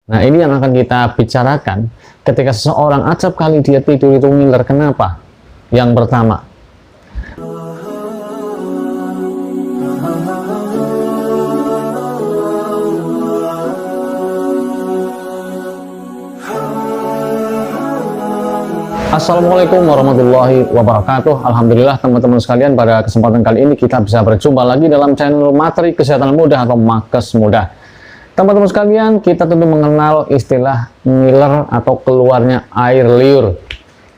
Nah, ini yang akan kita bicarakan ketika seseorang acap kali dia tidur itu ngiler. Kenapa? Yang pertama, Assalamualaikum warahmatullahi wabarakatuh. Alhamdulillah teman-teman sekalian, pada kesempatan kali ini kita bisa berjumpa lagi dalam channel Materi Kesehatan Mudah atau Makes Mudah. Teman-teman sekalian, kita tentu mengenal istilah ngiler atau keluarnya air liur.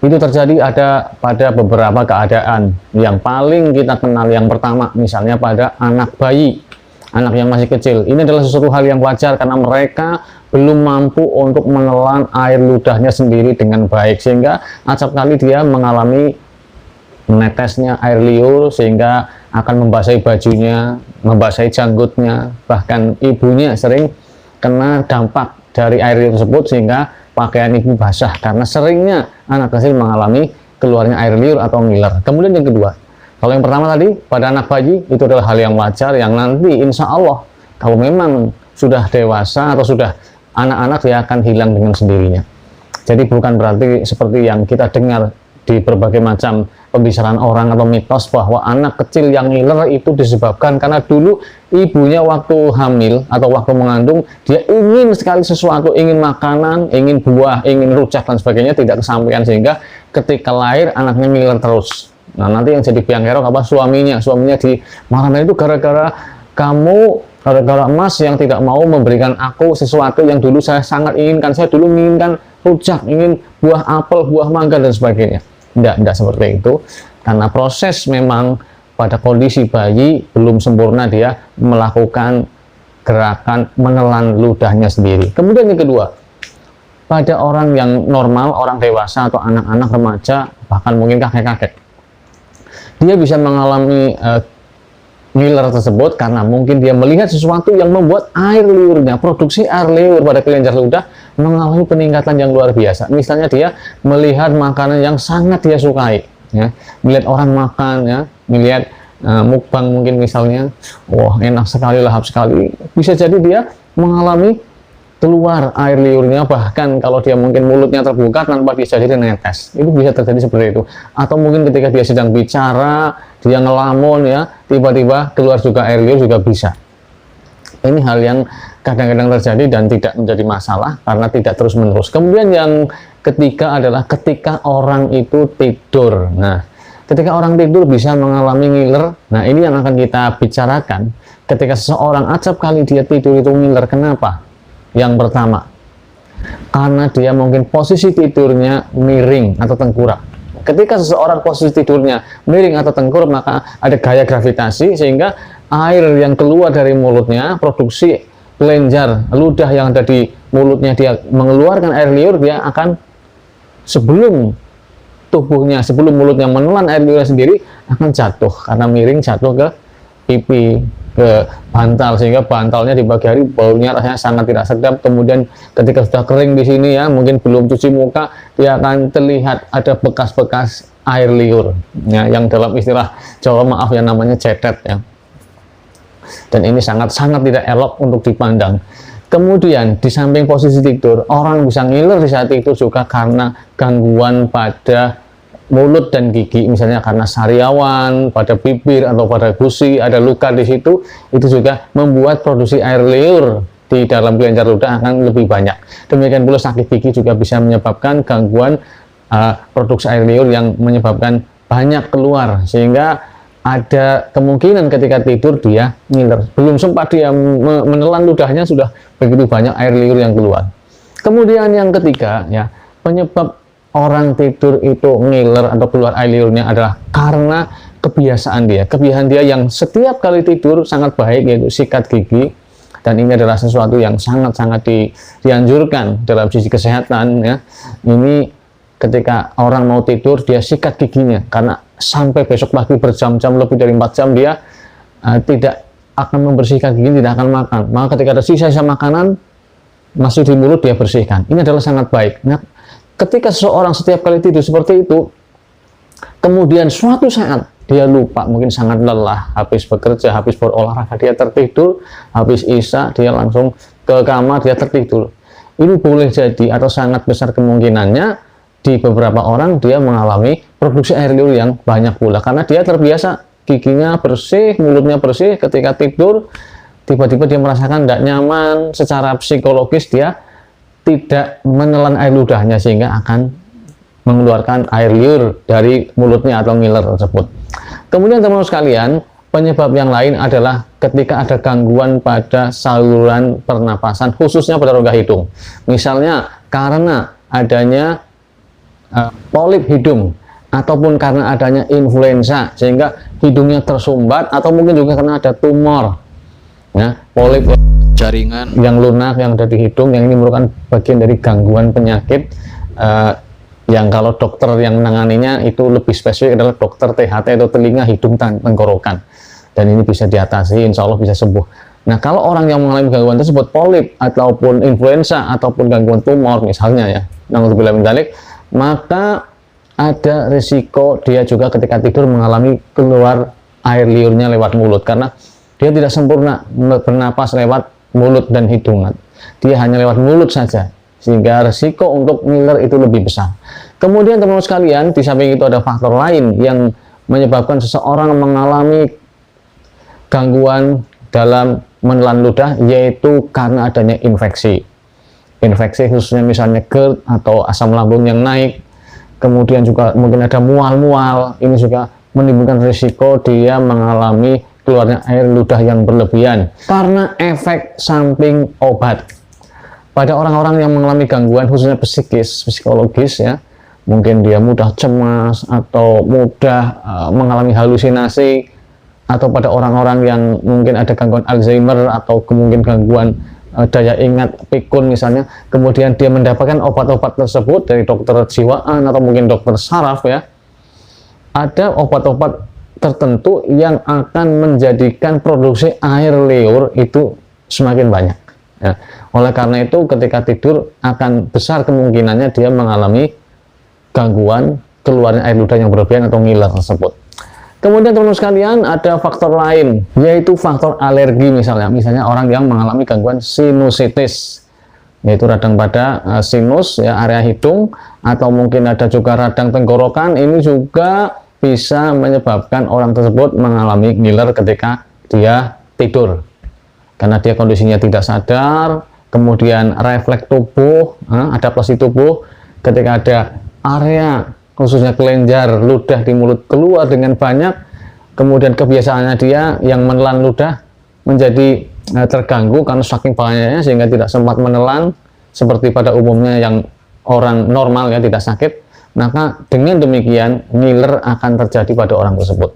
Itu terjadi pada beberapa keadaan. Yang paling kita kenal yang pertama, misalnya pada anak bayi, anak yang masih kecil. Ini adalah sesuatu hal yang wajar karena mereka belum mampu untuk menelan air ludahnya sendiri dengan baik, sehingga acap kali dia mengalami menetesnya air liur sehingga akan membasahi bajunya, membasahi janggutnya, bahkan ibunya sering kena dampak dari air liur tersebut sehingga pakaian ibu basah karena seringnya anak kecil mengalami keluarnya air liur atau ngiler. Kemudian yang kedua, kalau yang pertama tadi pada anak bayi, itu adalah hal yang wajar yang nanti insya Allah kalau memang sudah dewasa atau sudah anak-anak, dia akan hilang dengan sendirinya. Jadi bukan berarti seperti yang kita dengar di berbagai macam pembicaraan orang atau mitos bahwa anak kecil yang ngiler itu disebabkan karena dulu ibunya waktu hamil atau waktu mengandung dia ingin sekali sesuatu, ingin makanan, ingin buah, ingin rujak dan sebagainya, tidak kesampaian sehingga ketika lahir anaknya ngiler terus. Nah, nanti yang jadi biang kerok apa? Suaminya dimarah-marahin, itu gara-gara Mas yang tidak mau memberikan aku sesuatu yang dulu saya sangat inginkan. Saya dulu menginginkan rujak, ingin buah apel, buah mangga dan sebagainya. Tidak seperti itu, karena proses memang pada kondisi bayi belum sempurna dia melakukan gerakan menelan ludahnya sendiri. Kemudian yang kedua, pada orang yang normal, orang dewasa atau anak-anak remaja, bahkan mungkin kakek-kakek, dia bisa mengalami ngiler tersebut karena mungkin dia melihat sesuatu yang membuat air liurnya, produksi air liur pada kelenjar ludah mengalami peningkatan yang luar biasa. Misalnya dia melihat makanan yang sangat dia sukai, ya, melihat orang makan, ya, melihat mukbang mungkin misalnya, wah enak sekali, lahap sekali, bisa jadi dia mengalami keluar air liurnya, bahkan kalau dia mungkin mulutnya terbuka tanpa disadari netes, itu bisa terjadi seperti itu. Atau mungkin ketika dia sedang bicara, dia ngelamun, ya, tiba-tiba keluar juga air liur juga bisa. Ini hal yang kadang-kadang terjadi dan tidak menjadi masalah karena tidak terus-menerus. Kemudian yang ketiga adalah ketika orang itu tidur. Nah, ketika orang tidur bisa mengalami ngiler. Nah, ini yang akan kita bicarakan ketika seseorang acap kali dia tidur itu ngiler. Kenapa? Yang pertama, karena dia mungkin posisi tidurnya miring atau tengkurap. Ketika seseorang posisi tidurnya miring atau tengkurap, maka ada gaya gravitasi sehingga air yang keluar dari mulutnya, produksi kelenjar ludah yang ada di mulutnya, dia mengeluarkan air liur, dia akan sebelum mulutnya menelan air liurnya sendiri akan jatuh karena miring, jatuh ke pipi, ke bantal, sehingga bantalnya di pagi hari baunya rasanya sangat tidak sedap. Kemudian ketika sudah kering di sini, ya, mungkin belum cuci muka, dia akan terlihat ada bekas-bekas air liur, ya, yang dalam istilah Jawa maaf yang namanya cetet, ya. Dan ini sangat-sangat tidak elok untuk dipandang. Kemudian di samping posisi tidur, orang bisa ngiler di saat itu juga karena gangguan pada mulut dan gigi, misalnya karena sariawan pada bibir atau pada gusi, ada luka di situ, itu juga membuat produksi air liur di dalam kelenjar ludah akan lebih banyak. Demikian pula sakit gigi juga bisa menyebabkan gangguan produksi air liur yang menyebabkan banyak keluar, sehingga ada kemungkinan ketika tidur dia ngiler. Belum sempat dia menelan ludahnya sudah begitu banyak air liur yang keluar. Kemudian yang ketiga, ya, penyebab orang tidur itu ngiler atau keluar air liurnya adalah karena kebiasaan dia yang setiap kali tidur sangat baik, yaitu sikat gigi. Dan ini adalah sesuatu yang sangat-sangat dianjurkan dalam sisi kesehatan, ya. Ini ketika orang mau tidur dia sikat giginya, karena sampai besok pagi berjam-jam, lebih dari 4 jam dia tidak akan membersihkan gigi, tidak akan makan. Maka ketika ada sisa-sisa makanan masuk di mulut, dia bersihkan. Ini adalah sangat baik. Nah, ketika seseorang setiap kali tidur seperti itu, kemudian suatu saat dia lupa, mungkin sangat lelah, habis bekerja, habis berolahraga, dia tertidur, habis isya dia langsung ke kamar, dia tertidur. ini boleh jadi atau sangat besar kemungkinannya di beberapa orang dia mengalami produksi air liur yang banyak pula, karena dia terbiasa giginya bersih, mulutnya bersih. Ketika tidur tiba-tiba dia merasakan tidak nyaman, secara psikologis dia tidak menelan air ludahnya sehingga akan mengeluarkan air liur dari mulutnya atau ngiler tersebut. Kemudian teman-teman sekalian, penyebab yang lain adalah ketika ada gangguan pada saluran pernapasan, khususnya pada rongga hidung. Misalnya karena adanya polip hidung, ataupun karena adanya influenza sehingga hidungnya tersumbat, atau mungkin juga karena ada tumor, ya, polip jaringan yang lunak yang ada di hidung, yang ini merupakan bagian dari gangguan penyakit yang kalau dokter yang menanganinya itu lebih spesifik adalah dokter THT atau telinga hidung tenggorokan, dan ini bisa diatasi, insya Allah bisa sembuh. Nah, kalau orang yang mengalami gangguan tersebut, polip ataupun influenza ataupun gangguan tumor misalnya, ya, naudzubillah min dzalik, maka ada risiko dia juga ketika tidur mengalami keluar air liurnya lewat mulut, karena dia tidak sempurna bernapas lewat mulut dan hidung, dia hanya lewat mulut saja, sehingga risiko untuk ngiler itu lebih besar. Kemudian teman-teman sekalian, di samping itu ada faktor lain yang menyebabkan seseorang mengalami gangguan dalam menelan ludah, yaitu karena adanya infeksi khususnya misalnya GERD atau asam lambung yang naik. Kemudian juga mungkin ada mual-mual, ini juga menimbulkan risiko dia mengalami keluarnya air ludah yang berlebihan karena efek samping obat. Pada orang-orang yang mengalami gangguan khususnya psikologis, ya, mungkin dia mudah cemas atau mudah mengalami halusinasi, atau pada orang-orang yang mungkin ada gangguan Alzheimer atau kemungkinan gangguan daya ingat pikun misalnya, kemudian dia mendapatkan obat-obat tersebut dari dokter jiwaan atau mungkin dokter saraf, ya, ada obat-obat tertentu yang akan menjadikan produksi air liur itu semakin banyak, ya. Oleh karena itu ketika tidur akan besar kemungkinannya dia mengalami gangguan keluarnya air ludah yang berlebihan atau ngiler tersebut. Kemudian teman-teman sekalian, ada faktor lain, yaitu faktor alergi. Misalnya orang yang mengalami gangguan sinusitis, yaitu radang pada sinus, ya, area hidung, atau mungkin ada juga radang tenggorokan. Ini juga bisa menyebabkan orang tersebut mengalami ngiler ketika dia tidur, karena dia kondisinya tidak sadar. Kemudian refleks tubuh, adaptasi tubuh, ketika ada area khususnya kelenjar ludah di mulut keluar dengan banyak, kemudian kebiasaannya dia yang menelan ludah menjadi terganggu karena saking banyaknya sehingga tidak sempat menelan seperti pada umumnya yang orang normal, ya, tidak sakit. Maka dengan demikian ngiler akan terjadi pada orang tersebut.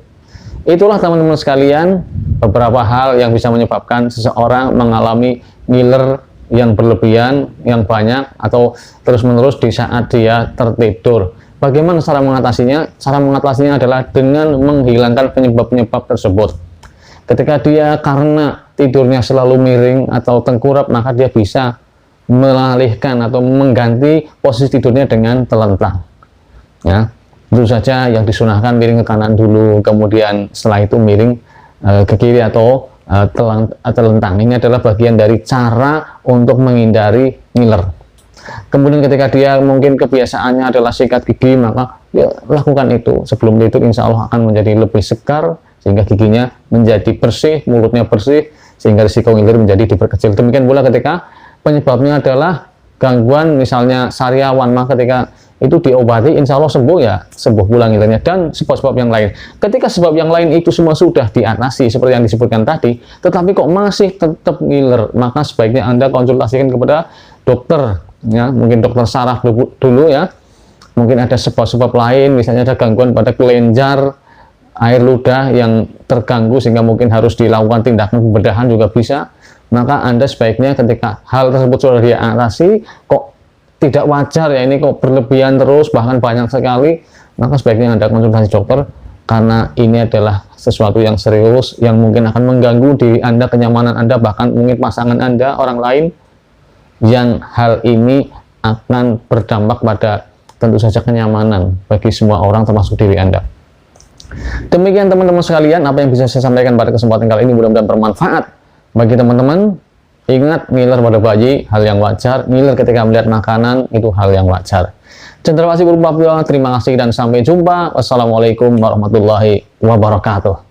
Itulah teman-teman sekalian beberapa hal yang bisa menyebabkan seseorang mengalami ngiler yang berlebihan, yang banyak, atau terus-menerus di saat dia tertidur. Bagaimana cara mengatasinya? Cara mengatasinya adalah dengan menghilangkan penyebab-penyebab tersebut. Ketika dia karena tidurnya selalu miring atau tengkurap, maka dia bisa mengalihkan atau mengganti posisi tidurnya dengan telentang, ya. Tentu saja yang disunahkan miring ke kanan dulu, kemudian setelah itu miring ke kiri atau telentang. Ini adalah bagian dari cara untuk menghindari ngiler. Kemudian ketika dia mungkin kebiasaannya adalah sikat gigi, maka ya, lakukan itu sebelum tidur, insya Allah akan menjadi lebih segar sehingga giginya menjadi bersih, mulutnya bersih, sehingga risiko ngiler menjadi diperkecil. Demikian pula ketika penyebabnya adalah gangguan misalnya sariawan, maka ketika itu diobati, insya Allah sembuh, ya, sembuh pula ngilirnya. Dan sebab-sebab yang lain, ketika sebab yang lain itu semua sudah diatasi seperti yang disebutkan tadi, tetapi kok masih tetap ngiler, maka sebaiknya Anda konsultasikan kepada dokter, ya, mungkin dokter saraf dulu, ya. Mungkin ada sebab-sebab lain, misalnya ada gangguan pada kelenjar air ludah yang terganggu sehingga mungkin harus dilakukan tindakan pembedahan juga bisa. Maka Anda sebaiknya ketika hal tersebut sudah diatasi, kok tidak wajar, ya, ini kok berlebihan terus bahkan banyak sekali, maka sebaiknya Anda konsultasi dokter, karena ini adalah sesuatu yang serius yang mungkin akan mengganggu diri Anda, kenyamanan Anda, bahkan mungkin pasangan Anda, orang lain, yang hal ini akan berdampak pada tentu saja kenyamanan bagi semua orang termasuk diri Anda. Demikian teman-teman sekalian apa yang bisa saya sampaikan pada kesempatan kali ini, mudah-mudahan bermanfaat bagi teman-teman. Ingat, ngiler pada bayi hal yang wajar, ngiler ketika melihat makanan itu hal yang wajar. Cendrawasih berupa terima kasih dan sampai jumpa. Wassalamualaikum warahmatullahi wabarakatuh.